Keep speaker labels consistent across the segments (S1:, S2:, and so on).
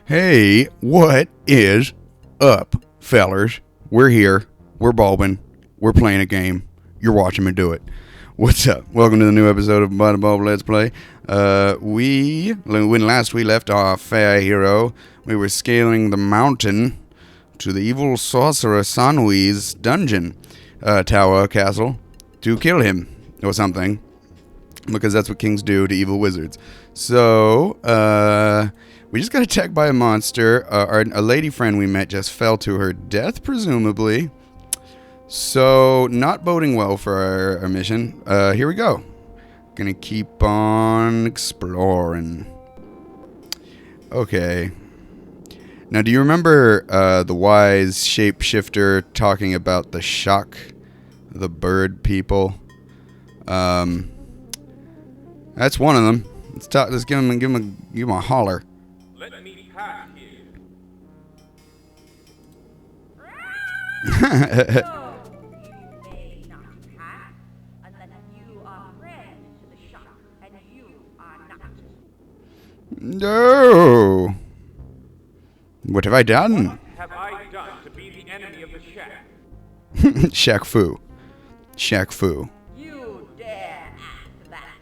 S1: Hey, what is up, fellers? We're here. We're bulbing. We're playing a game. You're watching me do it. What's up? Welcome to the new episode of By the Bulb Let's Play. When last we left our fair hero, we were scaling the mountain to the evil sorcerer Sanwe's dungeon, tower, castle, to kill him, or something. Because that's what kings do to evil wizards. So, we just got attacked by a monster. A lady friend we met just fell to her death, presumably. So, not boding well for our mission. Here we go. Gonna keep on exploring. Okay. Now, do you remember the wise shapeshifter talking about the shock, the bird people? That's one of them. Let's give him a holler.
S2: Let me pass here.
S3: No, you may not pass unless you are friends to the shock, and you are not.
S1: No. What have I done?
S2: What have I done to be the enemy of the shack?
S1: Shaq Fu. Shaq Fu.
S3: You dare ask that?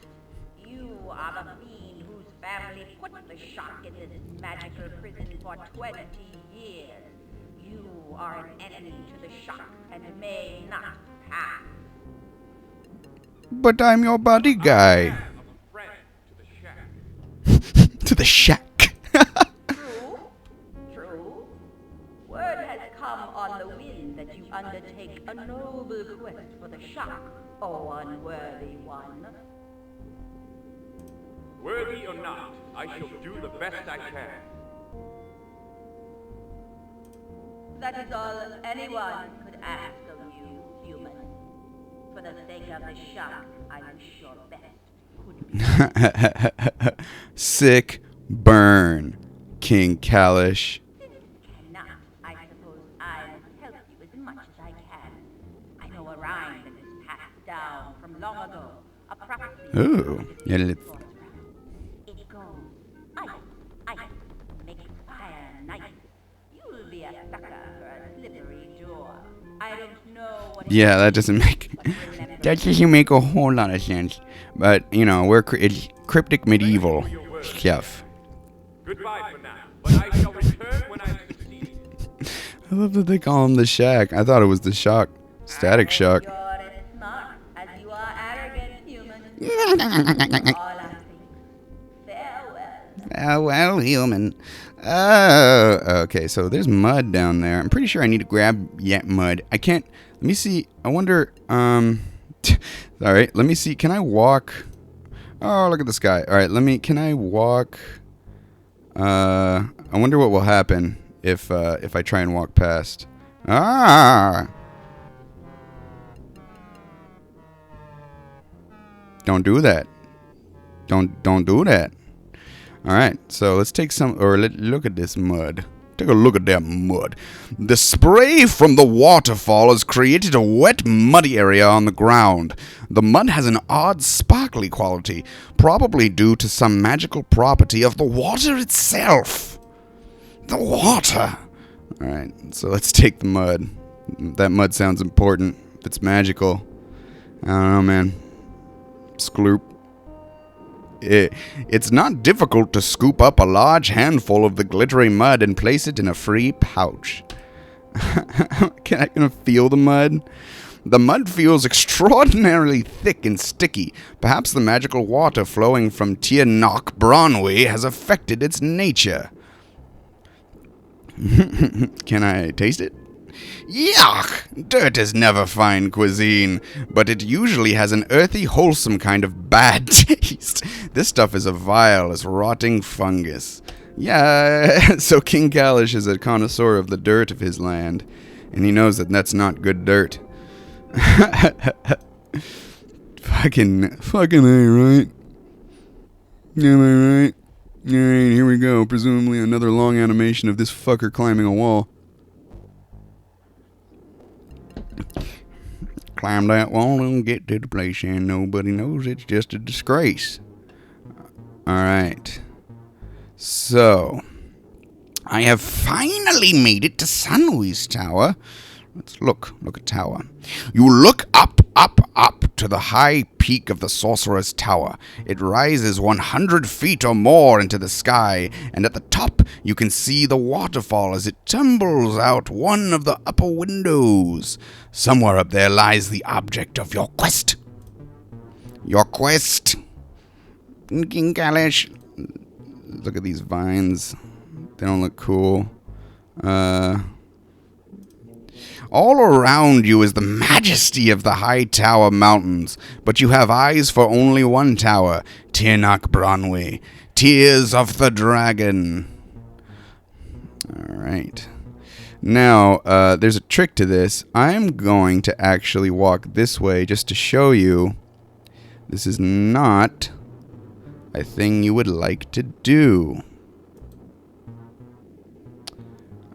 S3: You are the fiend whose family put the shock in this magical prison for 20 years. You are an enemy to the shock and may not pass.
S1: But I'm your buddy guy.
S2: I'm a friend to the shack.
S1: To the shack.
S3: True? True? Word has come on the wind that you undertake a noble quest for the shock, O unworthy one.
S2: Worthy or not, I shall do the best I can.
S3: That is all anyone could ask of you, human. For the sake of the shock, I wish your best could be.
S1: Sick burn, King Calash.
S3: Cannot, I suppose I will help you as much as I can. I know a rhyme that is passed down from long ago. Approximately.
S1: Ooh, yeah, let's.
S3: It goes, ice, make fire nice. You'll be a sucker for a slippery door. I don't know what.
S1: Yeah, that doesn't make a whole lot of sense. But you know, it's cryptic medieval stuff.
S2: Goodbye for now, but I shall return when I succeed.
S1: I love that they call him the Shack. I thought it was the Shock. Static Shock.
S3: You're as smart as you are arrogant, human. All I think. Farewell.
S1: Well, human. Okay, so there's mud down there. I'm pretty sure I need to grab mud. I can't. Let me see. I wonder. All right. Let me see. Can I walk? Oh, look at the sky. All right. Can I walk? I wonder what will happen if I try and walk past. Ah! Don't do that. Don't do that. All right, so let's take look at this mud. Take a look at that mud. The spray from the waterfall has created a wet, muddy area on the ground. The mud has an odd, sparkly quality, probably due to some magical property of the water itself. The water. All right, so let's take the mud. That mud sounds important. It's magical. I don't know, man. Skloop. It's not difficult to scoop up a large handful of the glittery mud and place it in a free pouch. Can I feel the mud? The mud feels extraordinarily thick and sticky. Perhaps the magical water flowing from Tir Nok Bronwy has affected its nature. Can I taste it? Yuck! Dirt is never fine cuisine, but it usually has an earthy, wholesome kind of bad taste. This stuff is as vile as rotting fungus. Yeah, so King Calash is a connoisseur of the dirt of his land, and he knows that that's not good dirt. fucking A, right? Am I right? Alright, here we go. Presumably another long animation of this fucker climbing a wall. Climb that wall and get to the place, and nobody knows it's just a disgrace. Alright. So, I have finally made it to Sanwe's tower. Let's look at tower. You look up to the high peak of the sorcerer's tower. It rises 100 feet or more into the sky, and at the top you can see the waterfall as it tumbles out one of the upper windows. Somewhere up there lies the object of your quest. Your quest. King Calash. Look at these vines. They don't look cool. All around you is the majesty of the high tower mountains, but you have eyes for only one tower, Tirnak Bronwe, Tears of the Dragon. Alright. Now, there's a trick to this. I'm going to actually walk this way just to show you this is not a thing you would like to do.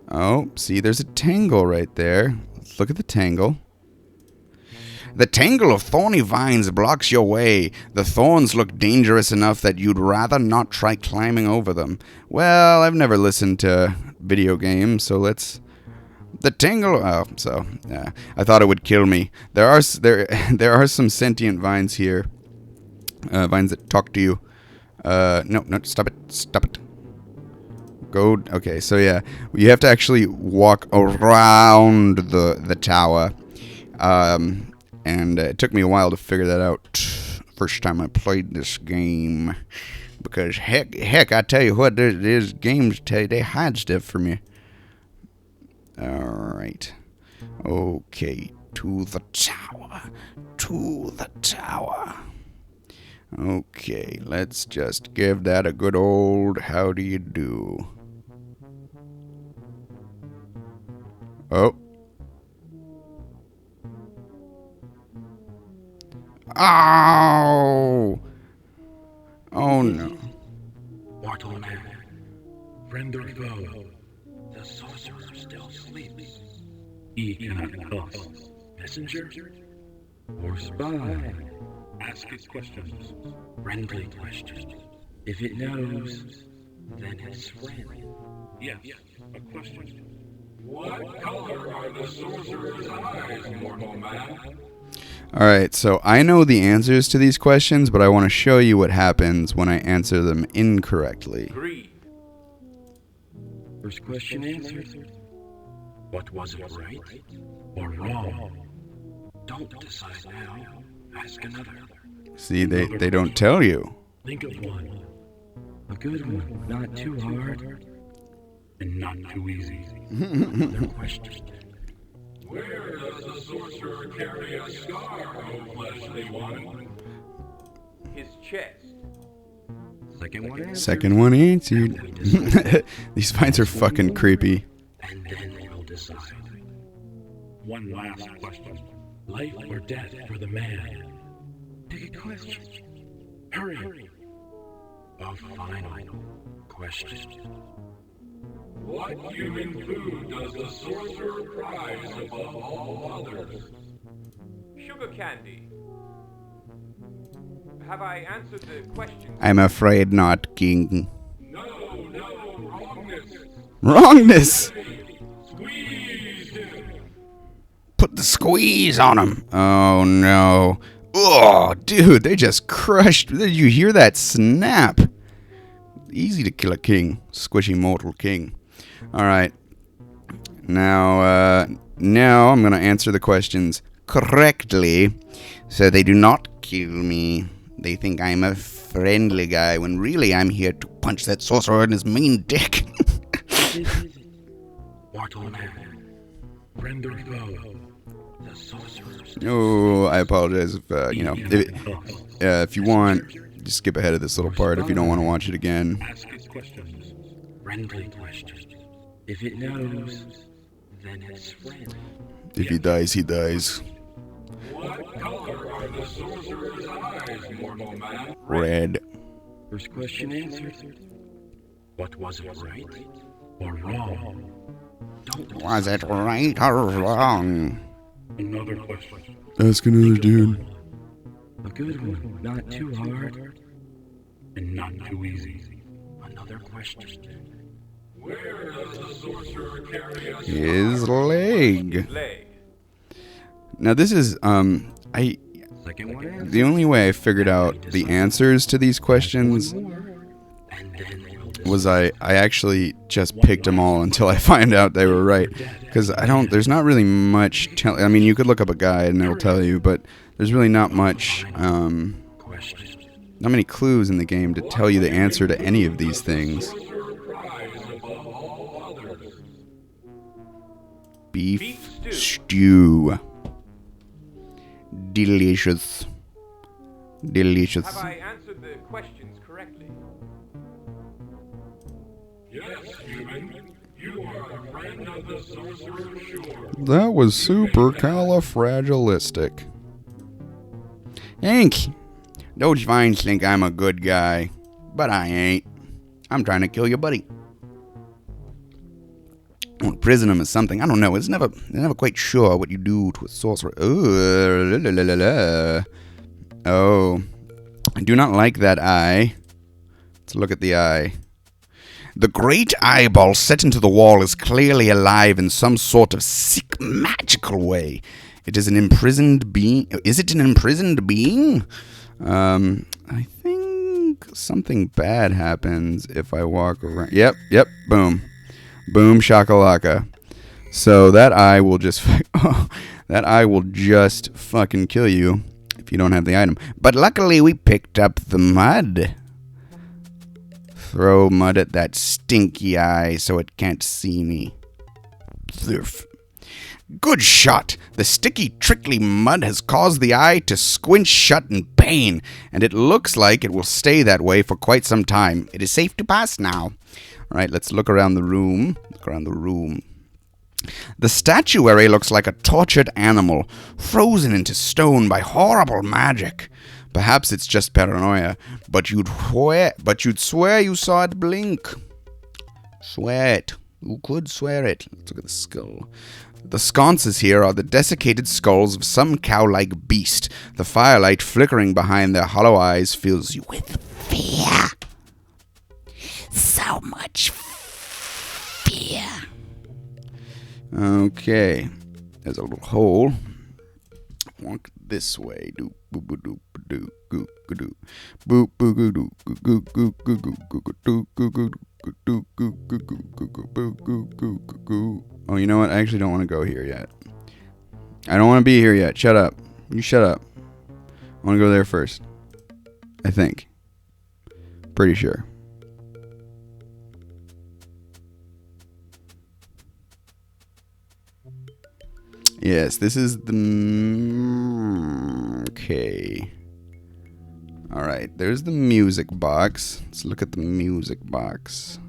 S1: Oh, see, there's a tangle right there. Let's look at the tangle. The tangle of thorny vines blocks your way. The thorns look dangerous enough that you'd rather not try climbing over them. Well, I've never listened to video games, so let's... The tangle... Oh, so... I thought it would kill me. There are some sentient vines here. Vines that talk to you. No, stop it. Go. Okay, so yeah, you have to actually walk around the tower, and it took me a while to figure that out. First time I played this game, because heck, I tell you what, there's games they hide stuff from you. All right, okay, to the tower. Okay, let's just give that a good old how do you do. Oh. Oh! Oh no.
S4: Mortal man, friend or foe, the sorcerer still sleeps. He cannot tell us. Messenger or spy? Ask it questions, friendly questions. If it knows, then it's friend. Yes, a question. What color are the sorcerer's eyes, mortal man?
S1: Alright, so I know the answers to these questions, but I want to show you what happens when I answer them incorrectly.
S2: Agreed.
S4: First question answered. What was it, right or wrong? Don't decide now. Ask another.
S1: See, they don't tell you.
S4: Think of one. A good one, not too hard, and not too easy. Another question. Where does the sorcerer carry a scar, O fleshly one?
S2: His chest.
S4: Second one answered.
S1: Second one answered. These vines are fucking creepy.
S4: And then we'll decide. One last question. Life or death for the man? Take a question. Hurry. A final question. What human food does the sorcerer prize above all others?
S2: Sugar candy. Have I answered the question?
S1: I'm afraid not, King.
S4: No, wrongness.
S1: Wrongness!
S4: Squeeze him.
S1: Put the squeeze on him. Oh no. Oh, dude, they just crushed. Did you hear that snap? Easy to kill a king. Squishy mortal king. Alright. Now I'm going to answer the questions correctly so they do not kill me. They think I'm a friendly guy when really I'm here to punch that sorcerer in his mean dick.
S4: Mortal man, friend or foe, the sorcerer's...
S1: Oh, I apologize if you want, just skip ahead of this little part if you don't want to watch it again.
S4: Ask its questions. Friendly questions. If it knows, then it's friend.
S1: If he dies, he dies.
S4: What color are the sorcerer's eyes, mortal man?
S1: Red.
S4: First question answered. What was it, right or wrong?
S1: Was it right or wrong?
S4: Another question.
S1: Ask another dude.
S4: A good one, not too hard, and not too easy. Another question. Where does the sorcerer carry us?
S1: His leg.
S2: Leg.
S1: Now this is
S4: Second one answer.
S1: the only way I figured out the answers to these questions
S4: More, and then
S1: was I actually just picked them all until I find out they were right. Because there's not really much I mean, you could look up a guide and it'll tell you, but there's really not much,
S4: question.
S1: not many clues in the game to tell you the answer to any of these things.
S4: Sorcerer prize above all others.
S1: Beef stew. Delicious. Delicious.
S2: Have I answered the questions correctly?
S4: Yes, human. You are a friend of the sorcerer sure.
S1: That was super califragilistic. Hank, those vines think I'm a good guy, but I ain't. I'm trying to kill your buddy. I want to prison him as something. I don't know. It's never quite sure what you do to a sorcerer. Ooh, la, la, la, la. Oh, I do not like that eye. Let's look at the eye. The great eyeball set into the wall is clearly alive in some sort of sick, magical way. It is an imprisoned being. Is it an imprisoned being? I think something bad happens if I walk around. Yep, boom. Boom shakalaka. So that eye will just fucking kill you if you don't have the item. But luckily we picked up the mud. Throw mud at that stinky eye so it can't see me. Thurf. Good shot! The sticky, trickly mud has caused the eye to squint shut in pain, and it looks like it will stay that way for quite some time. It is safe to pass now. All right, let's look around the room. The statuary looks like a tortured animal, frozen into stone by horrible magic. Perhaps it's just paranoia, but you'd swear you saw it blink. Swear it. You could swear it. Let's look at the skull. The sconces here are the desiccated skulls of some cow-like beast. The firelight flickering behind their hollow eyes fills you with fear. So much fear. Okay. There's a little hole. Walk this way. Do boo boo do do goo goo do. Boo boo goo do goo goo goo goo goo goo goo goo goo goo goo goo goo goo goo goo. Oh, you know what? I actually don't want to go here yet. I don't want to be here yet. Shut up. You shut up. I want to go there first. I think. Pretty sure. Yes, this is the... Okay. Alright, there's the music box. Let's look at the music box.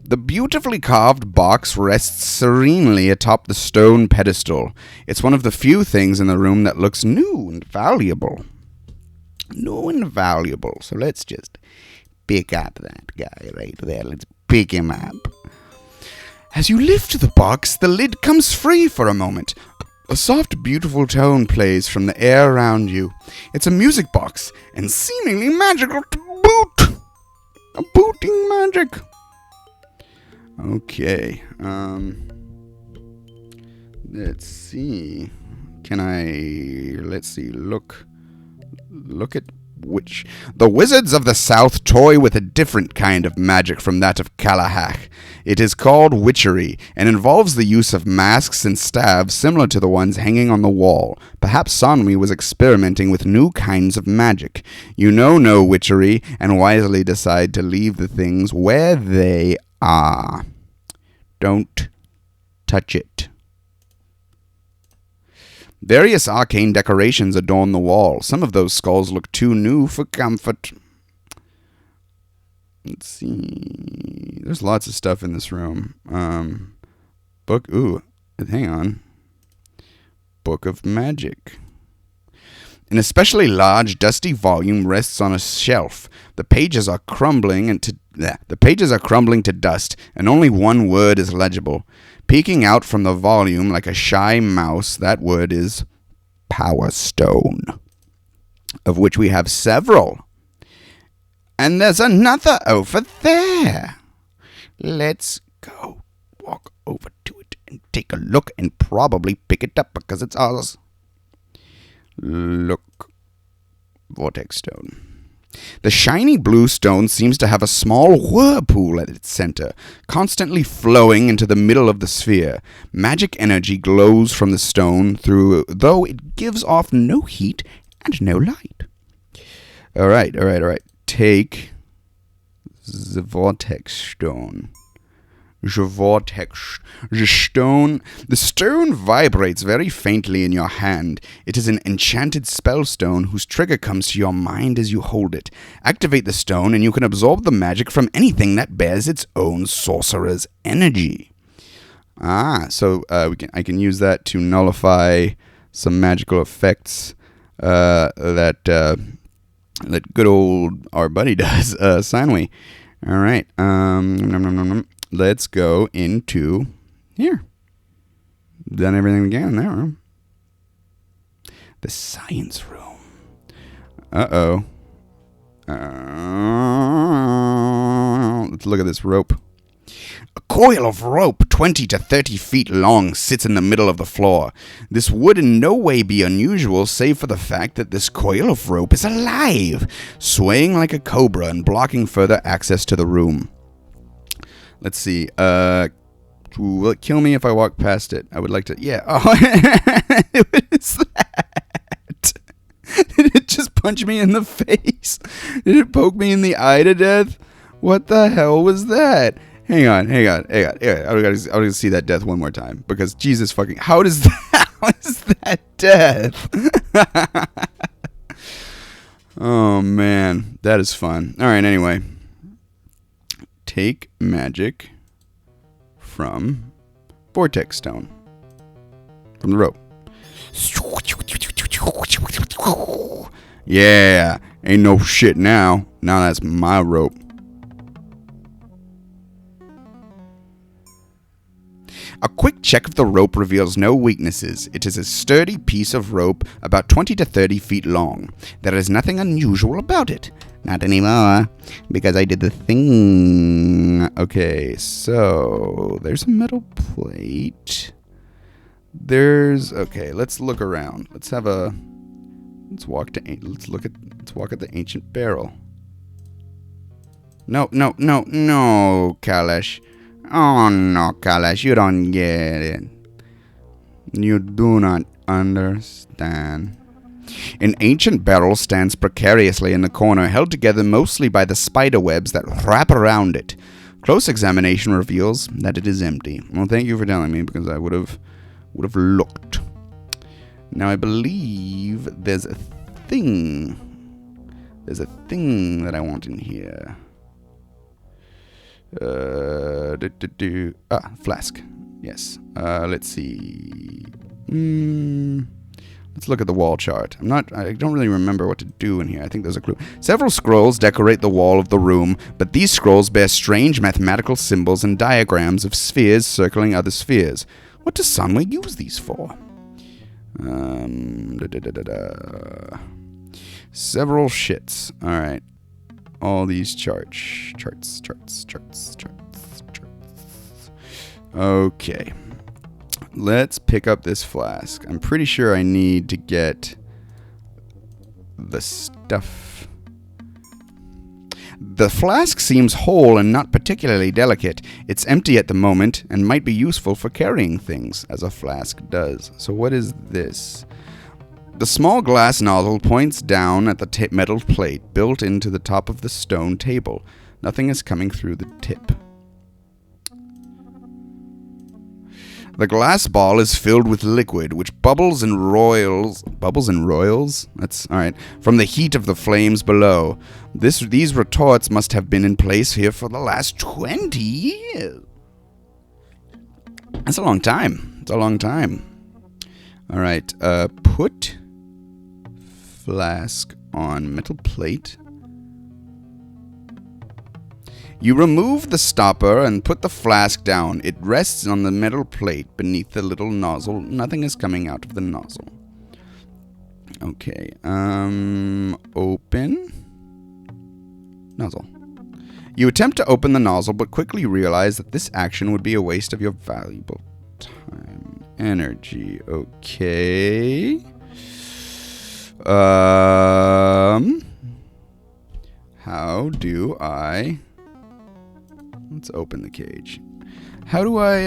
S1: The beautifully carved box rests serenely atop the stone pedestal. It's one of the few things in the room that looks new and valuable. New and valuable. So let's just pick up that guy right there. Let's pick him up. As you lift the box, the lid comes free for a moment. A soft, beautiful tone plays from the air around you. It's a music box, and seemingly magical to boot. A booting magic. Okay, let's see. Look at which... The wizards of the south toy with a different kind of magic from that of Calash. It is called witchery, and involves the use of masks and staves similar to the ones hanging on the wall. Perhaps Sanwe was experimenting with new kinds of magic. You know no witchery, and wisely decide to leave the things where they are. Don't touch it. Various arcane decorations adorn the wall. Some of those skulls look too new for comfort. Let's see. There's lots of stuff in this room. Book. Ooh, hang on. Book of Magic. An especially large, dusty volume rests on a shelf. The pages are crumbling to dust, and only one word is legible. Peeking out from the volume like a shy mouse, that word is Power Stone, of which we have several. And there's another over there. Let's go walk over to it and take a look and probably pick it up because it's ours. Look. Vortex stone. The shiny blue stone seems to have a small whirlpool at its center, constantly flowing into the middle of the sphere. Magic energy glows from the stone through, though it gives off no heat and no light. All right. Take the vortex stone. The stone vibrates very faintly in your hand. It is an enchanted spell stone whose trigger comes to your mind as you hold it. Activate the stone and you can absorb the magic from anything that bears its own sorcerer's energy. So I can use that to nullify some magical effects that good old our buddy does, Sanwe. All right. Let's go into here. Done everything we can in that room. The science room. Uh-oh. Let's look at this rope. A coil of rope 20 to 30 feet long sits in the middle of the floor. This would in no way be unusual, save for the fact that this coil of rope is alive, swaying like a cobra and blocking further access to the room. Let's see. Will it kill me if I walk past it? I would like to. Yeah. Oh, what is that? Did it just punch me in the face? Did it poke me in the eye to death? What the hell was that? Hang on. I gotta see that death one more time because Jesus fucking. How is that death? Oh man, that is fun. All right. Anyway. Take magic from vortex stone. From the rope. Yeah. Ain't no shit now. Now that's my rope. A quick check of the rope reveals no weaknesses. It is a sturdy piece of rope about 20 to 30 feet long. There is nothing unusual about it. Not anymore, because I did the thing. Okay, so there's a metal plate. Okay, let's look around. Let's walk at the ancient barrel. No, Calash. Oh no, Calash, you don't get it. You do not understand. An ancient barrel stands precariously in the corner, held together mostly by the spider webs that wrap around it. Close examination reveals that it is empty. Well, thank you for telling me, because I would have looked. Now, I believe there's a thing. There's a thing that I want in here. Flask. Yes. Let's see. Let's look at the wall chart. I don't really remember what to do in here. I think there's a clue. Several scrolls decorate the wall of the room, but these scrolls bear strange mathematical symbols and diagrams of spheres circling other spheres. What does Sanwe use these for? Several shits. Alright. All these charts. Okay. Let's pick up this flask. I'm pretty sure I need to get the stuff. The flask seems whole and not particularly delicate. It's empty at the moment and might be useful for carrying things, as a flask does. So what is this? The small glass nozzle points down at the metal plate built into the top of the stone table. Nothing is coming through the tip. The glass ball is filled with liquid, which bubbles and roils. Bubbles and roils? That's alright. From the heat of the flames below. These retorts must have been in place here for the last 20 years. That's a long time. It's a long time. Alright. Put flask on metal plate. You remove the stopper and put the flask down. It rests on the metal plate beneath the little nozzle. Nothing is coming out of the nozzle. Okay. Open. Nozzle. You attempt to open the nozzle, but quickly realize that this action would be a waste of your valuable time and energy. Okay. How do I... Let's open the cage. How do I,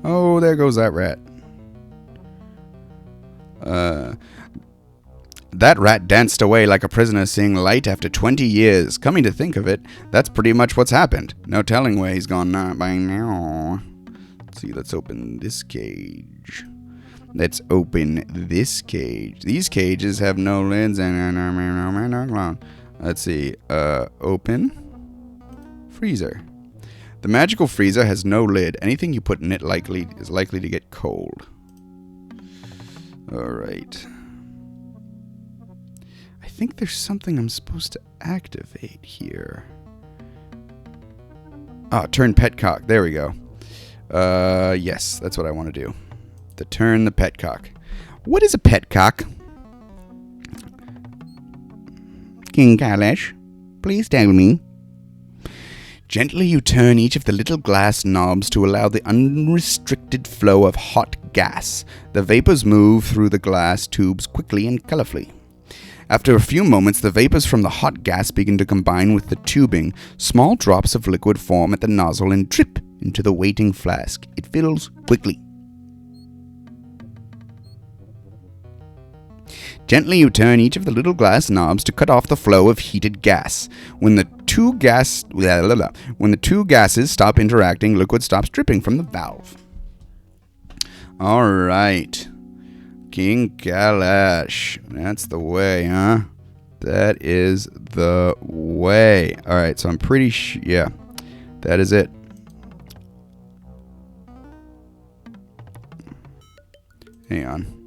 S1: Oh, there goes that rat. That rat danced away like a prisoner seeing light after 20 years. Coming to think of it, that's pretty much what's happened. No telling where he's gone by now. Let's see, let's open this cage. Let's open this cage. These cages have no lids and... Let's see, open. Freezer. The magical freezer has no lid. Anything you put in it is likely to get cold. Alright. I think there's something I'm supposed to activate here. Ah, turn petcock. There we go. Yes, that's what I want to do. To turn the petcock. What is a petcock? King Calash, please tell me. Gently you turn each of the little glass knobs to allow the unrestricted flow of hot gas. The vapors move through the glass tubes quickly and colorfully. After a few moments, the vapors from the hot gas begin to combine with the tubing. Small drops of liquid form at the nozzle and drip into the waiting flask. It fills quickly. Gently you turn each of the little glass knobs to cut off the flow of heated gas. When the two gases stop interacting, liquid stops dripping from the valve. Alright. King Calash. That's the way, huh? That is the way. Alright, so I'm pretty sure... Yeah, that is it. Hang on.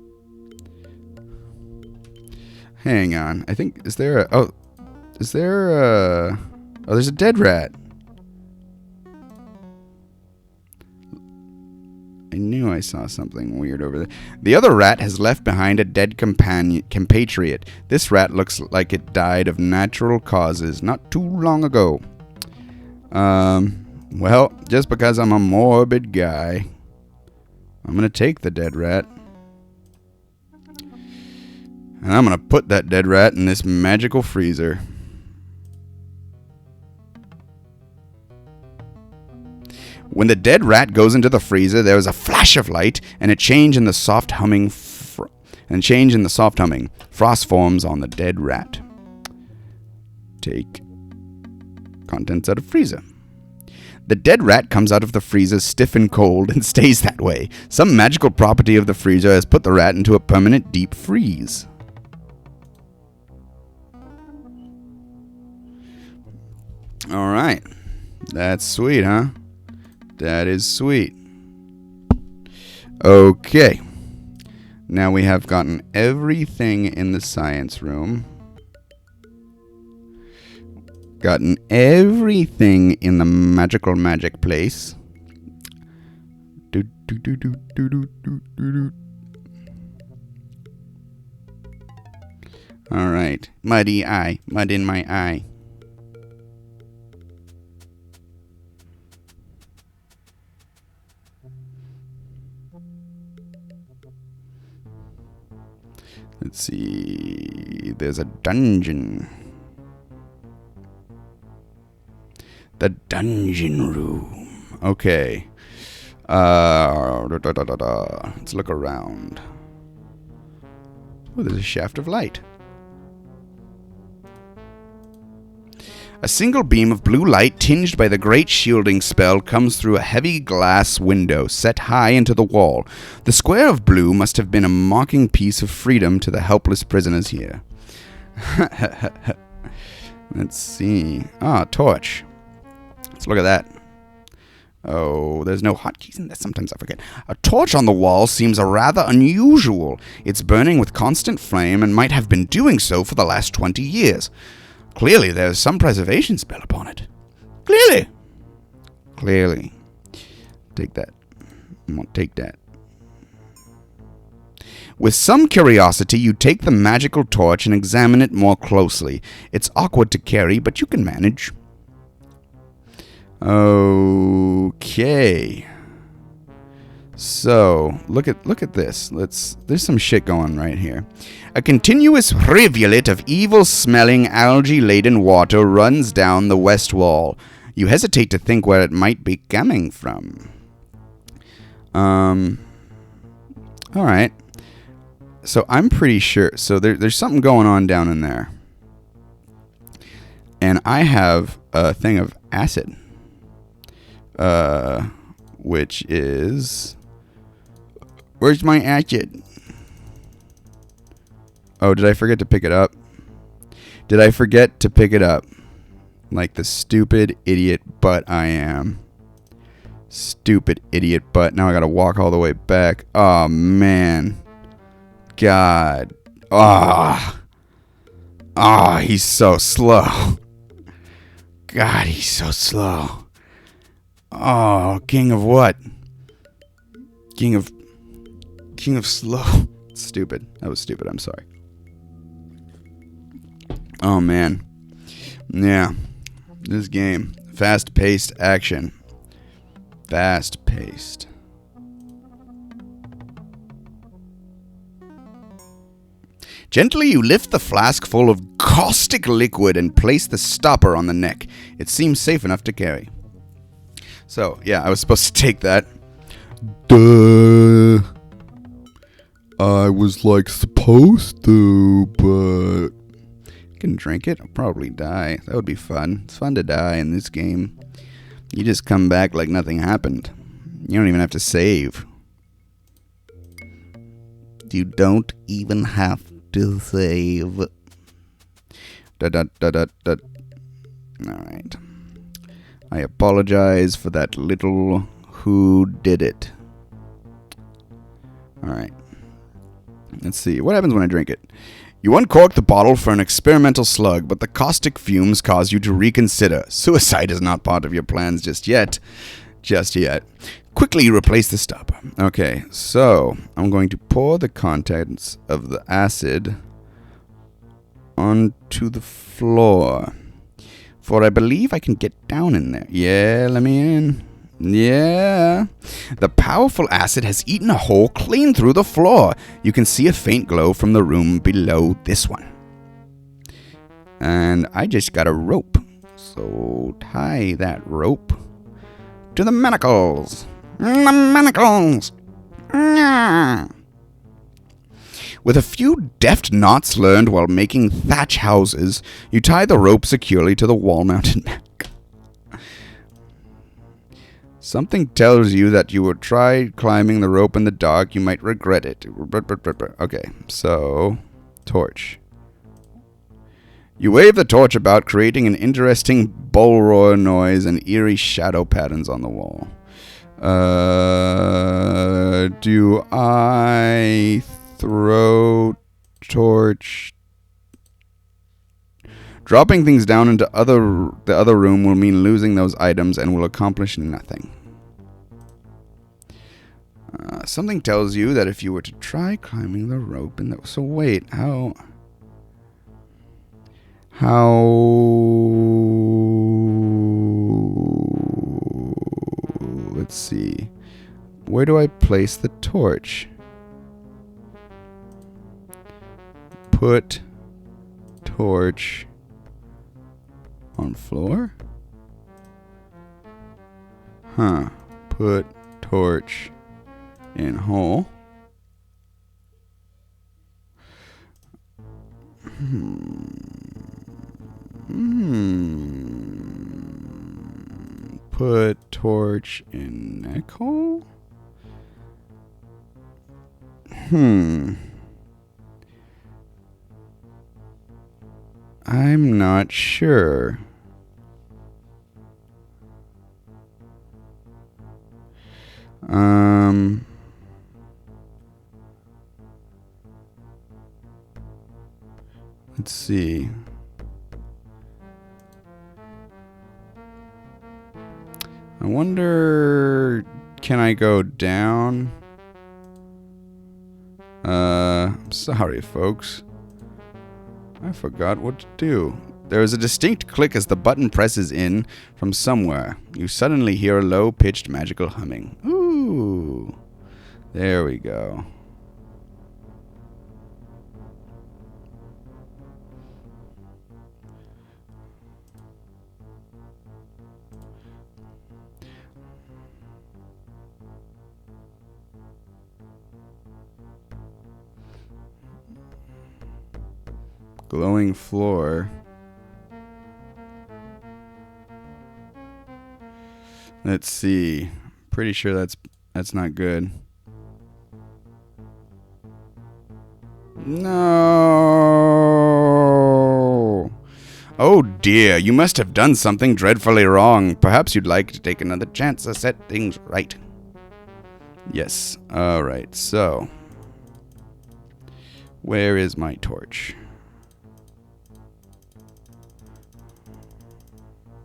S1: Hang on. I think... Is there a... Oh. Is there a... Oh, there's a dead rat. I knew I saw something weird over there. The other rat has left behind a dead compatriot. This rat looks like it died of natural causes not too long ago. Well, just because I'm a morbid guy, I'm gonna take the dead rat. And I'm gonna put that dead rat in this magical freezer. When the dead rat goes into the freezer, there is a flash of light and a change in the soft humming. Frost forms on the dead rat. Take contents out of freezer. The dead rat comes out of the freezer stiff and cold and stays that way. Some magical property of the freezer has put the rat into a permanent deep freeze. Alright. That's sweet, huh? That is sweet. Okay. Now we have gotten everything in the science room. Gotten everything in the magical magic place. Alright. Muddy eye. Mud in my eye. Let's see. There's a dungeon. The dungeon room. Okay. Let's look around. Oh, there's a shaft of light. A single beam of blue light tinged by the great shielding spell comes through a heavy glass window set high into the wall. The square of blue must have been a mocking piece of freedom to the helpless prisoners here. Let's see. Ah, torch. Let's look at that. Oh, there's no hotkeys in this. Sometimes I forget. A torch on the wall seems a rather unusual. It's burning with constant flame and might have been doing so for the last 20 years. Clearly, there's some preservation spell upon it. Clearly. Take that. I'm gonna take that. With some curiosity, you take the magical torch and examine it more closely. It's awkward to carry, but you can manage. Okay. So, look at this. There's some shit going right here. A continuous rivulet of evil-smelling, algae-laden water runs down the west wall. You hesitate to think where it might be coming from. Alright. So, I'm pretty sure. So, there's something going on down in there. And I have a thing of acid. Which is... Where's my acid? Oh, did I forget to pick it up? Did I forget to pick it up? Like the stupid idiot butt I am. Stupid idiot butt. Now I gotta walk all the way back. Oh, man. God. He's so slow. God, he's so slow. Oh, king of what? King of slow. Stupid. That was stupid. I'm sorry. Oh, man. Yeah. This game. Fast-paced action. Fast-paced. Gently you lift the flask full of caustic liquid and place the stopper on the neck. It seems safe enough to carry. So, yeah, I was supposed to take that. Duh. I was, like, supposed to, but... I can drink it. I'll probably die. That would be fun. It's fun to die in this game. You just come back like nothing happened. You don't even have to save. You don't even have to save. Alright. I apologize for that little who did it. Alright. Let's see. What happens when I drink it? You uncork the bottle for an experimental slug, but the caustic fumes cause you to reconsider. Suicide is not part of your plans just yet. Just yet. Quickly replace the stopper. Okay, so I'm going to pour the contents of the acid onto the floor. For I believe I can get down in there. Yeah, let me in. Yeah. The powerful acid has eaten a hole clean through the floor. You can see a faint glow from the room below this one. And I just got a rope. So tie that rope to the manacles. The manacles. With a few deft knots learned while making thatch houses, you tie the rope securely to the wall-mounted manacle. Something tells you that you will try climbing the rope in the dark. You might regret it. Okay, so... torch. You wave the torch about, creating an interesting bull roar noise and eerie shadow patterns on the wall. Do I throw torch? Dropping things down into the other room will mean losing those items and will accomplish nothing. Something tells you that if you were to try climbing the rope in the... So wait, how... Let's see. Where do I place the torch? Put torch on floor? Huh. Put torch in hole. Put torch in neck hole? I'm not sure. Let's see. I wonder, can I go down? Sorry, folks. I forgot what to do. There is a distinct click as the button presses in from somewhere. You suddenly hear a low-pitched magical humming. Ooh. There we go. Glowing floor. Let's see. Pretty sure that's not good. No. Oh dear, you must have done something dreadfully wrong. Perhaps you'd like to take another chance to set things right. Yes. All right. So, where is my torch?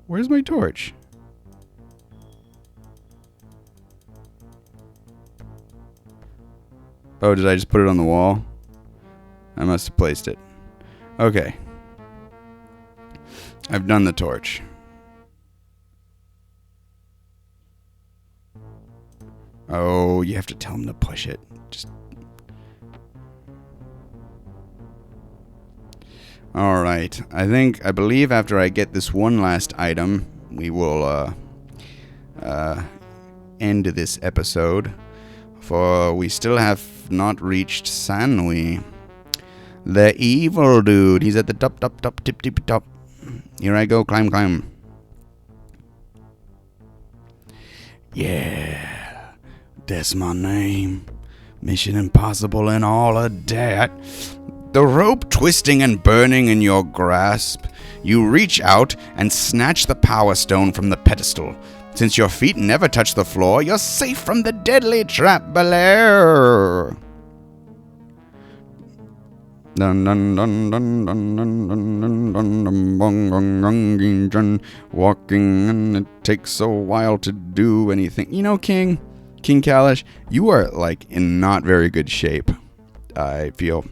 S1: Where's my torch? Oh, did I just put it on the wall? I must have placed it. Okay. I've done the torch. Oh, you have to tell him to push it. Just. Alright. I believe after I get this one last item, we will end this episode. For we still have not reached Sanwe. The evil dude. He's at the top, tip, top. Here I go. Climb. Yeah. That's my name. Mission Impossible and all of that. The rope twisting and burning in your grasp, you reach out and snatch the power stone from the pedestal. Since your feet never touch the floor, you're safe from the deadly trap below. Dun dun dun dun dun dun dun dun dun dun. Walking and it takes a while to do anything. You know, King Calash, you are like in not very good shape. I feel.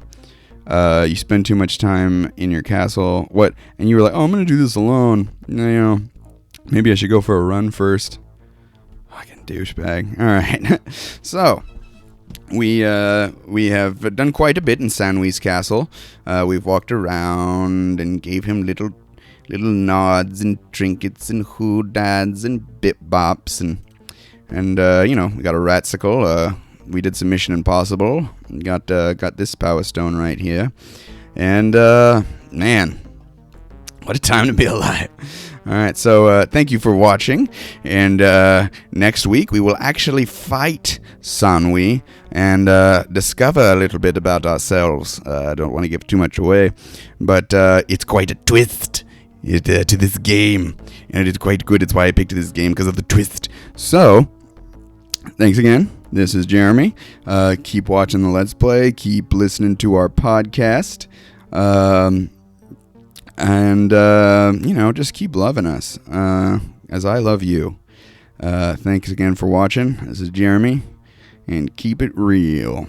S1: You spend too much time in your castle. What? And you were like, oh, I'm gonna do this alone. You know, maybe I should go for a run first. Fucking douchebag. All right. So. We have done quite a bit in Sanwe's castle. We've walked around and gave him little nods and trinkets and hoodads and bip bops and you know, we got a ratsicle. We did some Mission Impossible. Got this power stone right here, and man, what a time to be alive. All right, so thank you for watching, and next week we will actually fight Sanwe and discover a little bit about ourselves. I don't want to give too much away, but it's quite a twist to this game, and it's quite good. It's why I picked this game, because of the twist. So, thanks again. This is Jeremy. Keep watching the Let's Play. Keep listening to our podcast. And, you know, just keep loving us, as I love you. Thanks again for watching. This is Jeremy, and keep it real.